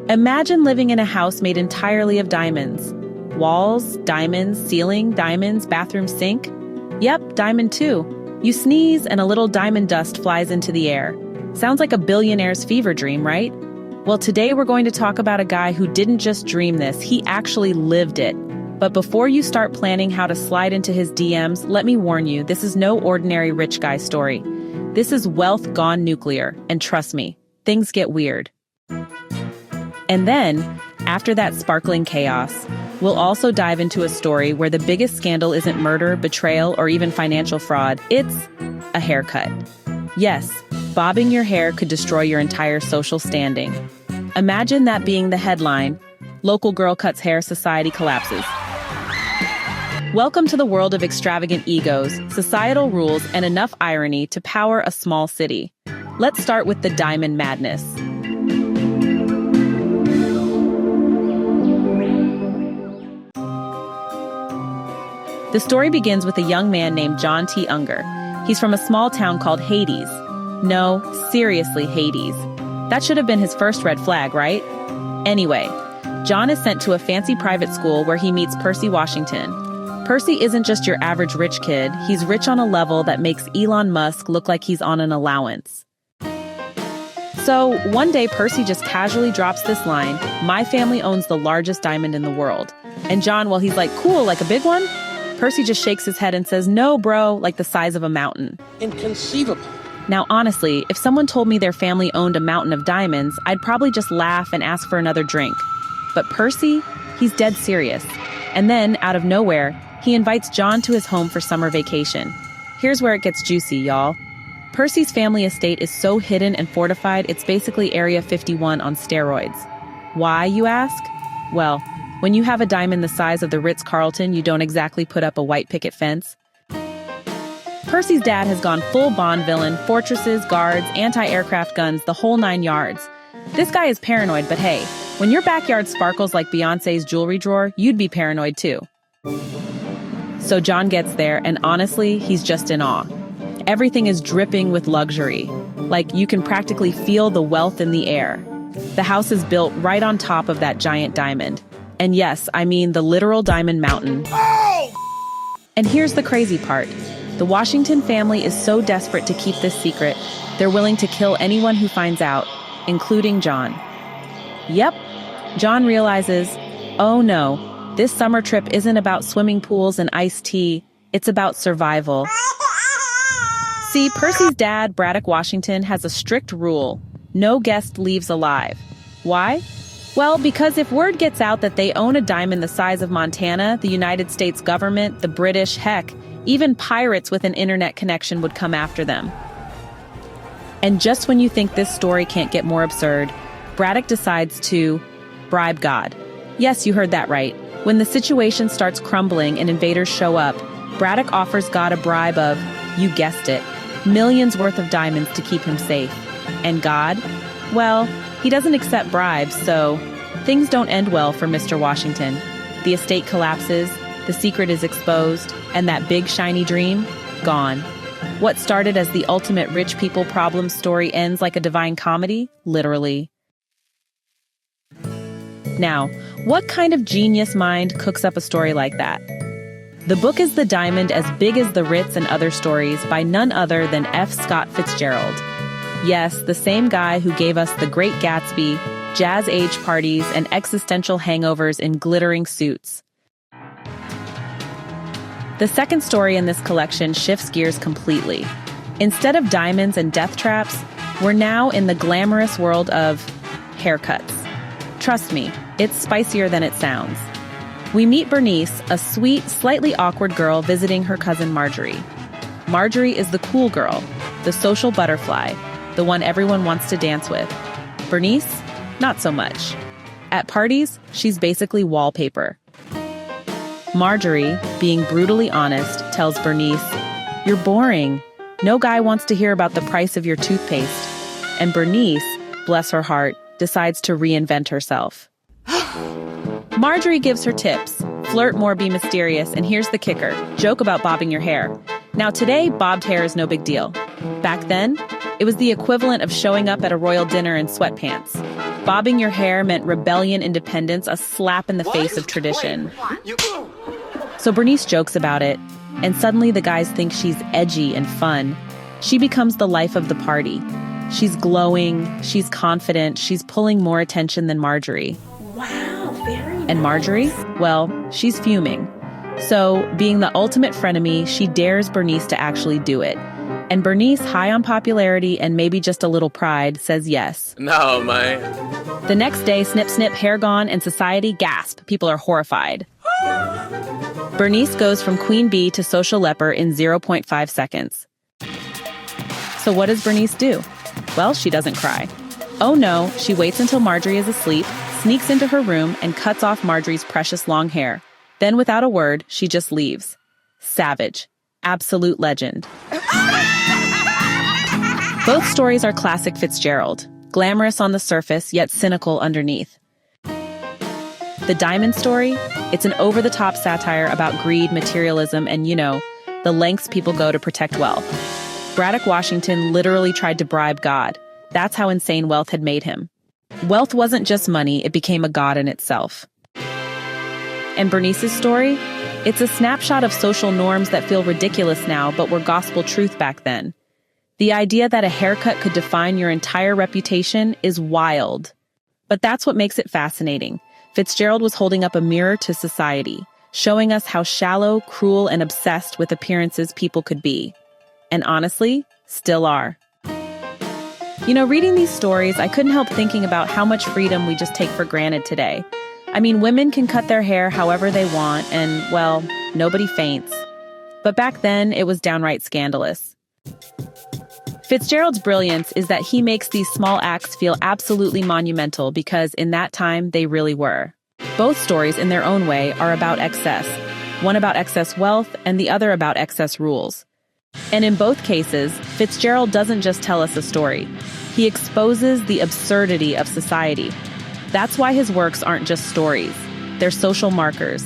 Imagine living in a house made entirely of diamonds. Walls, diamonds, ceiling, diamonds, bathroom sink. Yep, diamond too. You sneeze and a little diamond dust flies into the air. Sounds like a billionaire's fever dream, right? Well, today we're going to talk about a guy who didn't just dream this, he actually lived it. But before you start planning how to slide into his DMs, let me warn you, this is no ordinary rich guy story. This is wealth gone nuclear, and trust me, things get weird. And then, after that sparkling chaos, we'll also dive into a story where the biggest scandal isn't murder, betrayal, or even financial fraud. It's a haircut. Yes, bobbing your hair could destroy your entire social standing. Imagine that being the headline, "Local girl cuts hair, society collapses." Welcome to the world of extravagant egos, societal rules, and enough irony to power a small city. Let's start with the diamond madness. The story begins with a young man named John T. Unger. He's from a small town called Hades. No, seriously, Hades. That should have been his first red flag, right? Anyway, John is sent to a fancy private school where he meets Percy Washington. Percy isn't just your average rich kid, he's rich on a level that makes Elon Musk look like he's on an allowance. So, one day Percy just casually drops this line, "My family owns the largest diamond in the world." And John, well, he's like, "Cool, like a big one?" Percy just shakes his head and says, "No, bro, like the size of a mountain." Inconceivable. Now, honestly, if someone told me their family owned a mountain of diamonds, I'd probably just laugh and ask for another drink. But Percy, he's dead serious. And then, out of nowhere, he invites John to his home for summer vacation. Here's where it gets juicy, y'all. Percy's family estate is so hidden and fortified, it's basically Area 51 on steroids. Why, you ask? Well, when you have a diamond the size of the Ritz, you don't exactly put up a white picket fence. Percy's dad has gone full Bond villain, fortresses, guards, anti-aircraft guns, the whole 9 yards. This guy is paranoid, but hey, when your backyard sparkles like Beyoncé's jewelry drawer, you'd be paranoid too. So John gets there, and honestly, he's just in awe. Everything is dripping with luxury. Like, you can practically feel the wealth in the air. The house is built right on top of that giant diamond. And yes, I mean the literal diamond mountain. Oh! And here's the crazy part. The Washington family is so desperate to keep this secret, they're willing to kill anyone who finds out, including John. Yep, John realizes, oh no, this summer trip isn't about swimming pools and iced tea, it's about survival. See, Percy's dad, Braddock Washington, has a strict rule. No guest leaves alive. Why? Well, because if word gets out that they own a diamond the size of Montana, the United States government, the British, heck, even pirates with an internet connection would come after them. And just when you think this story can't get more absurd, Braddock decides to bribe God. Yes, you heard that right. When the situation starts crumbling and invaders show up, Braddock offers God a bribe of, you guessed it, millions worth of diamonds to keep him safe. And God? Well, he doesn't accept bribes, so things don't end well for Mr. Washington. The estate collapses, the secret is exposed, and that big shiny dream, gone. What started as the ultimate rich people problem story ends like a divine comedy, literally. Now, what kind of genius mind cooks up a story like that? The book is The Diamond as Big as the Ritz and Other Stories by none other than F. Scott Fitzgerald. Yes, the same guy who gave us The Great Gatsby, jazz age parties, and existential hangovers in glittering suits. The second story in this collection shifts gears completely. Instead of diamonds and death traps, we're now in the glamorous world of haircuts. Trust me, it's spicier than it sounds. We meet Bernice, a sweet, slightly awkward girl visiting her cousin Marjorie. Marjorie is the cool girl, the social butterfly, the one everyone wants to dance with. Bernice, not so much. At parties, she's basically wallpaper. Marjorie, being brutally honest, tells Bernice, "You're boring. No guy wants to hear about the price of your toothpaste." And Bernice, bless her heart, decides to reinvent herself. Marjorie gives her tips. Flirt more, be mysterious, and here's the kicker. Joke about bobbing your hair. Now today, bobbed hair is no big deal. Back then, it was the equivalent of showing up at a royal dinner in sweatpants. Bobbing your hair meant rebellion, independence, a slap in the face of tradition. So Bernice jokes about it, and suddenly the guys think she's edgy and fun. She becomes the life of the party. She's glowing, she's confident, she's pulling more attention than Marjorie. Wow, very nice. And Marjorie? Well, she's fuming. So, being the ultimate frenemy, she dares Bernice to actually do it. And Bernice, high on popularity and maybe just a little pride, says yes. No, man. The next day, snip snip, hair gone, and society gasp. People are horrified. Bernice goes from queen bee to social leper in 0.5 seconds. So what does Bernice do? Well, she doesn't cry. Oh no, she waits until Marjorie is asleep, sneaks into her room, and cuts off Marjorie's precious long hair. Then without a word, she just leaves. Savage. Absolute legend. Both stories are classic Fitzgerald. Glamorous on the surface, yet cynical underneath. The Diamond story? It's an over-the-top satire about greed, materialism, and, the lengths people go to protect wealth. Braddock Washington literally tried to bribe God. That's how insane wealth had made him. Wealth wasn't just money, it became a god in itself. And Bernice's story? It's a snapshot of social norms that feel ridiculous now, but were gospel truth back then. The idea that a haircut could define your entire reputation is wild. But that's what makes it fascinating. Fitzgerald was holding up a mirror to society, showing us how shallow, cruel, and obsessed with appearances people could be. And honestly, still are. Reading these stories, I couldn't help thinking about how much freedom we just take for granted today. I mean, women can cut their hair however they want, and, well, nobody faints. But back then, it was downright scandalous. Fitzgerald's brilliance is that he makes these small acts feel absolutely monumental because in that time, they really were. Both stories, in their own way, are about excess. One about excess wealth, and the other about excess rules. And in both cases, Fitzgerald doesn't just tell us a story. He exposes the absurdity of society. That's why his works aren't just stories. They're social markers,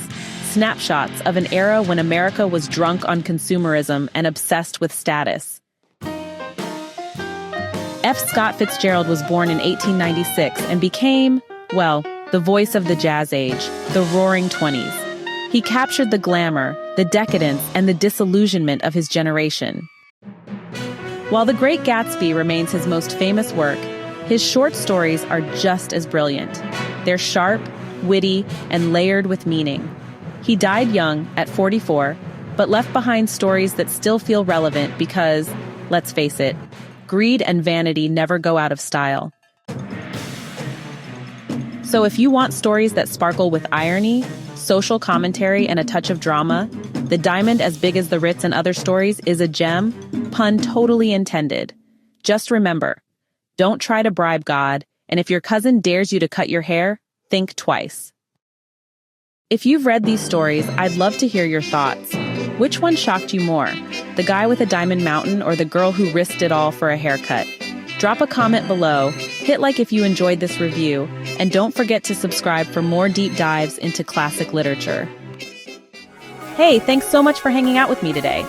snapshots of an era when America was drunk on consumerism and obsessed with status. F. Scott Fitzgerald was born in 1896 and became, the voice of the jazz age, the roaring 20s. He captured the glamour, the decadence, and the disillusionment of his generation. While The Great Gatsby remains his most famous work, his short stories are just as brilliant. They're sharp, witty, and layered with meaning. He died young, at 44, but left behind stories that still feel relevant because, let's face it, greed and vanity never go out of style. So if you want stories that sparkle with irony, social commentary, and a touch of drama, The Diamond as Big as the Ritz and Other Stories is a gem, pun totally intended. Just remember, don't try to bribe God, and if your cousin dares you to cut your hair, think twice. If you've read these stories, I'd love to hear your thoughts. Which one shocked you more? The guy with a diamond mountain or the girl who risked it all for a haircut? Drop a comment below, hit like if you enjoyed this review, and don't forget to subscribe for more deep dives into classic literature. Hey, thanks so much for hanging out with me today.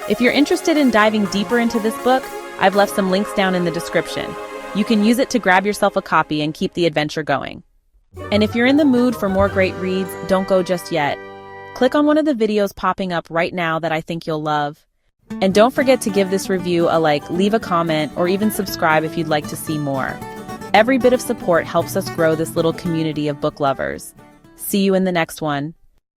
If you're interested in diving deeper into this book, I've left some links down in the description. You can use it to grab yourself a copy and keep the adventure going. And if you're in the mood for more great reads, don't go just yet. Click on one of the videos popping up right now that I think you'll love. And don't forget to give this review a like, leave a comment, or even subscribe if you'd like to see more. Every bit of support helps us grow this little community of book lovers. See you in the next one.